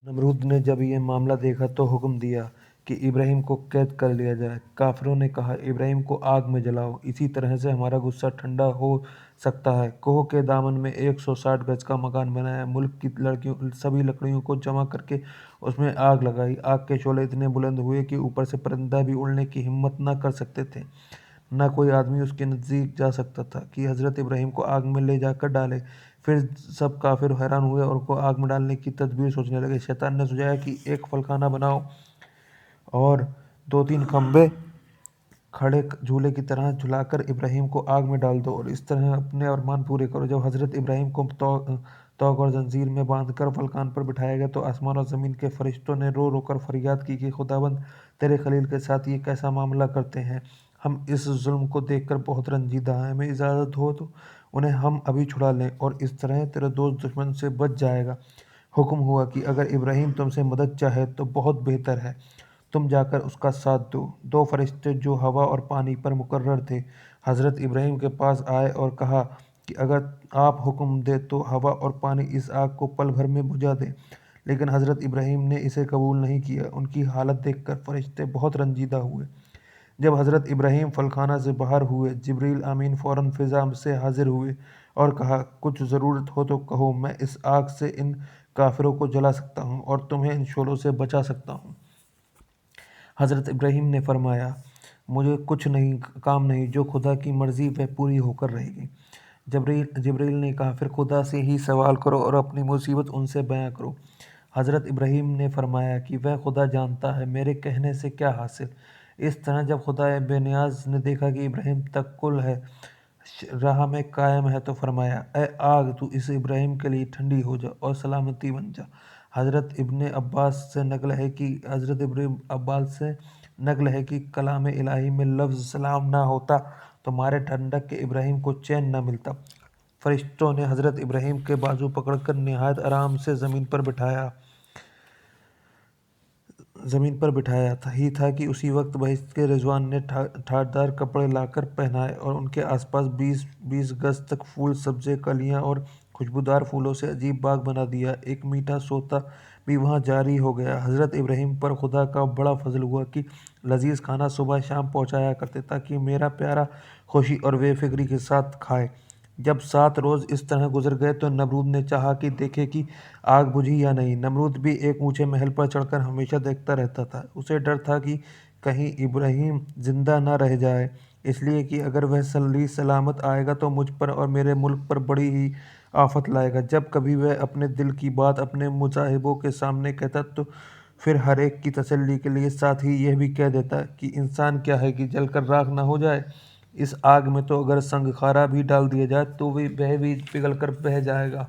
नमरूद ने जब ये मामला देखा तो हुक्म दिया कि इब्राहिम को कैद कर लिया जाए। काफिरों ने कहा, इब्राहिम को आग में जलाओ, इसी तरह से हमारा गुस्सा ठंडा हो सकता है। कोह के दामन में 160 गज का मकान बनाया, मुल्क की लड़कियों सभी लकड़ियों को जमा करके उसमें आग लगाई। आग के शोले इतने बुलंद हुए कि ऊपर से परिंदा भी उड़ने की हिम्मत न कर सकते थे। न कोई आदमी उसके नज़दीक जा सकता था कि हज़रत इब्राहिम को आग में ले जाकर डाले। फिर सब काफिर हैरान हुए और को आग में डालने की तदबीर सोचने लगे। शैतान ने सुझाया कि एक फलखाना बनाओ और 2-3 खंबे खड़े झूले की तरह झुलाकर इब्राहिम को आग में डाल दो और इस तरह अपने अरमान पूरे करो। जब हज़रत इब्राहिम को तोग और जंजीर में बांधकर फलकान पर बिठाया गया तो आसमान और ज़मीन के फरिश्तों ने रो रो कर फरियाद की कि खुदाबंद, तेरे खलील के साथ ये कैसा मामला करते हैं। हम इस जुल्म को देखकर बहुत रंजीदा हैं। हमें इजाज़त हो तो उन्हें हम अभी छुड़ा लें और इस तरह तेरा दोस्त दुश्मन से बच जाएगा। हुक्म हुआ कि अगर इब्राहिम तुमसे मदद चाहे तो बहुत बेहतर है, तुम जाकर उसका साथ दो। 2 फरिश्ते जो हवा और पानी पर मुकर्रर थे, हज़रत इब्राहिम के पास आए और कहा कि अगर आप हुक्म दे तो हवा और पानी इस आग को पल भर में बुझा दे। लेकिन हज़रत इब्राहिम ने इसे कबूल नहीं किया। उनकी हालत देखकर फरिश्ते बहुत रंजीदा हुए। जब हज़रत इब्राहिम फलखाना से बाहर हुए, जिब्रील आमीन फ़ौरन फ़िज़ा से हाजिर हुए और कहा, कुछ ज़रूरत हो तो कहो, मैं इस आग से इन काफिरों को जला सकता हूँ और तुम्हें इन शोलों से बचा सकता हूँ। हज़रत इब्राहिम ने फरमाया, मुझे कुछ नहीं काम नहीं, जो खुदा की मर्ज़ी वह पूरी होकर रहेगी। जिब्रील ने कहा, फिर खुदा से ही सवाल करो और अपनी मुसीबत उनसे बयां करो। हज़रत इब्राहिम ने फरमाया कि वह खुदा जानता है, मेरे कहने से क्या हासिल। इस तरह जब खुदा बेनियाज ने देखा कि इब्राहिम तक्कुल है, राह में कायम है, तो फरमाया, ए आग, तू इस इब्राहिम के लिए ठंडी हो जा और सलामती बन जा। हज़रत इब्न अब्बास से नकल है कि कलाम इलाही में लफ्ज़ सलाम ना होता तो मारे ठंडक के इब्राहिम को चैन न मिलता। फरिश्तों ने हज़रत इब्राहिम के बाजू पकड़कर निहायत आराम से ज़मीन पर बिठाया था कि उसी वक्त बहिश्त के रिजवान ने ठाठदार कपड़े लाकर पहनाए और उनके आसपास 20 गज तक फूल, सब्ज़े, कलियां और खुशबूदार फूलों से अजीब बाग बना दिया। एक मीठा सोता भी वहाँ जारी हो गया। हज़रत इब्राहिम पर खुदा का बड़ा फजल हुआ कि लजीज खाना सुबह शाम पहुँचाया करते ताकि मेरा प्यारा खुशी और बेफिक्री के साथ खाए। जब 7 रोज़ इस तरह गुजर गए तो नमरूद ने चाहा कि देखे कि आग बुझी या नहीं। नमरूद भी एक ऊंचे महल पर चढ़कर हमेशा देखता रहता था। उसे डर था कि कहीं इब्राहिम जिंदा न रह जाए, इसलिए कि अगर वह सही सलामत आएगा तो मुझ पर और मेरे मुल्क पर बड़ी ही आफत लाएगा। जब कभी वह अपने दिल की बात अपने मुसाहिबों के सामने कहता तो फिर हर एक की तसल्ली के लिए साथ ही यह भी कह देता कि इंसान क्या है कि जलकर राख ना हो जाए। इस आग में तो अगर संग खारा भी डाल दिया जाए तो वह भी पिघल कर बह जाएगा।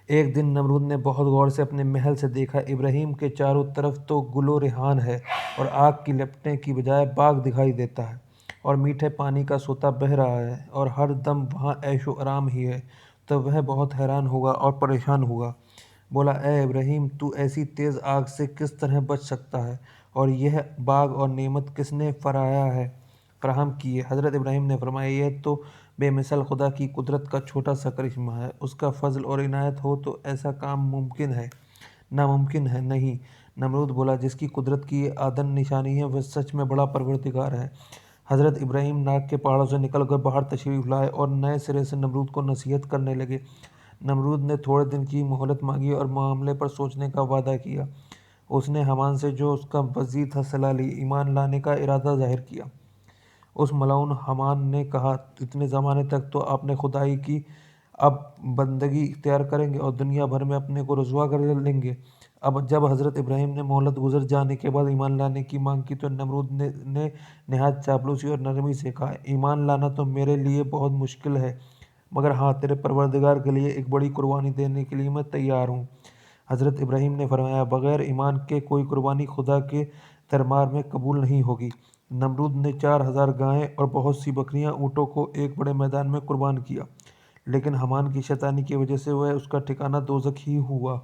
एक दिन नमरूद ने बहुत गौर से अपने महल से देखा, इब्राहिम के चारों तरफ तो गुलो रेहान है और आग की लपटें की बजाय बाग दिखाई देता है और मीठे पानी का सोता बह रहा है और हर दम वहाँ ऐशो आराम ही है। तो वह बहुत हैरान हुआ और परेशान हुआ। बोला, ए इब्राहिम, तू ऐसी तेज़ आग से किस तरह बच सकता है और यह बाग और नेमत किसने फराहम की है। हज़रत इब्राहिम ने फरमाया, यह तो बेमिसाल खुदा की कुदरत का छोटा सा करिश्मा है। उसका फजल और इनायत हो तो ऐसा काम नामुमकिन है नहीं। नमरूद बोला, जिसकी कुदरत की ये आदन निशानी है वह सच में बड़ा परवरदिगार है। हज़रत इब्राहिम नाग के पहाड़ों से निकलकर बाहर तशरीफ़ लाए और नए सिरे से नमरूद को नसीहत करने लगे। नमरूद ने थोड़े दिन की मोहलत मांगी और मामले पर सोचने का वादा किया। उसने हमान से, जो उसका वज़ीर था, सलाह ली, ईमान लाने का इरादा ज़ाहिर किया। उस मलाउन हमान ने कहा, इतने ज़माने तक तो आपने खुदाई की, अब बंदगी इख्तियार करेंगे और दुनिया भर में अपने को रुसवा कर लेंगे। अब जब हज़रत इब्राहिम ने मोहलत गुजर जाने के बाद ईमान लाने की मांग की तो नमरूद ने नहायत चापलूसी और नरमी से कहा, ईमान लाना तो मेरे लिए बहुत मुश्किल है, मगर हाँ, तेरे परवरदिगार के लिए एक बड़ी कुर्बानी देने के लिए मैं तैयार हूँ। हज़रत इब्राहिम ने फरमाया, बग़ैर ईमान के कोई कुर्बानी खुदा के दरबार में कबूल नहीं होगी। नमरूद ने 4000 गायें और बहुत सी बकरियां ऊँटों को एक बड़े मैदान में कुर्बान किया, लेकिन हमान की शैतानी की वजह से वह उसका ठिकाना दोज़ख ही हुआ।